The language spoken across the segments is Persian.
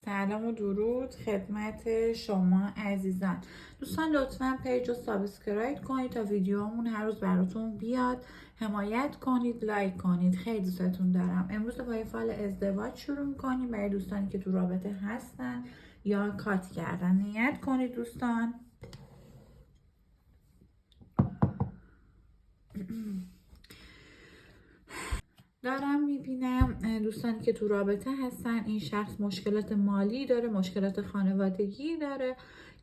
سلام و درود خدمت شما عزیزان. دوستان لطفاً پیج رو سابسکرایب کنید تا ویدیومون هر روز براتون بیاد. حمایت کنید، لایک کنید. خیلی دوستتون دارم. امروز با یه فال ازدواج شروع میکنیم برای دوستانی که تو رابطه هستن یا کات کردن. نیت کنید دوستان. دارم میبینم دوستانی که تو رابطه هستن این شخص مشکلات مالی داره، مشکلات خانوادگی داره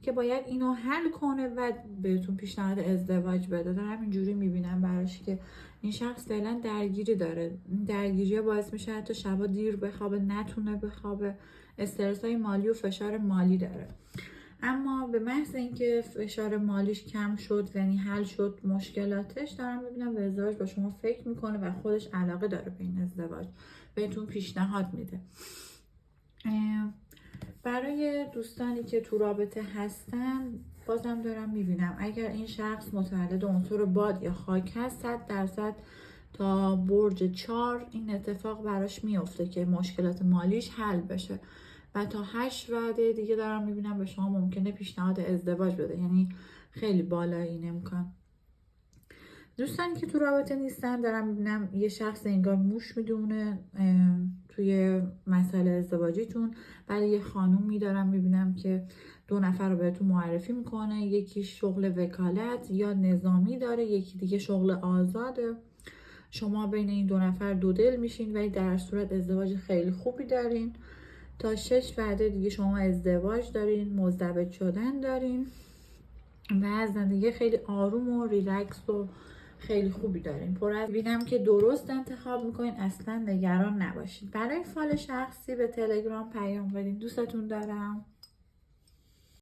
که باید اینو حل کنه و بهتون پیشنهاد ازدواج بده. دارم اینجوری میبینم براش که این شخص فعلا درگیری داره. درگیری باعث میشه حتی شبا دیر بخوابه، نتونه بخوابه، استرس های مالی و فشار مالی داره. اما به محض اینکه فشار مالیش کم شد، یعنی حل شد مشکلاتش، دارم میبینم به ازدواج با شما فکر میکنه و خودش علاقه داره به این ازدواج، بهتون پیشنهاد میده. برای دوستانی که تو رابطه هستن بازم دارم میبینم اگر این شخص متولد عنصر باد یا خاک هست 100% تا برج 4 این اتفاق براش میفته که مشکلات مالیش حل بشه و تا 8 وعده دیگه دارم میبینم به شما ممکنه پیشنهاد ازدواج بده، یعنی خیلی بالای این امکان. دوستانی که تو رابطه نیستن دارم میبینم یه شخص انگار موش میدونه توی مسئله ازدواجیتون. برای یه خانومی دارم میبینم که 2 نفر رو بهتون معرفی میکنه. یکی شغل وکالت یا نظامی داره، یکی دیگه شغل آزاده. شما بین این 2 نفر دو دل میشین ولی در صورت ازدواج خیلی خوبی دارین. تا 6 وعده دیگه شما ازدواج دارین، مزدوج شدن دارین و زندگی خیلی آروم و ریلکس و خیلی خوبی دارین. پر از بینم که درست انتخاب میکنین، اصلا نگران نباشین. برای فال شخصی به تلگرام پیام بدین. دوستتون دارم.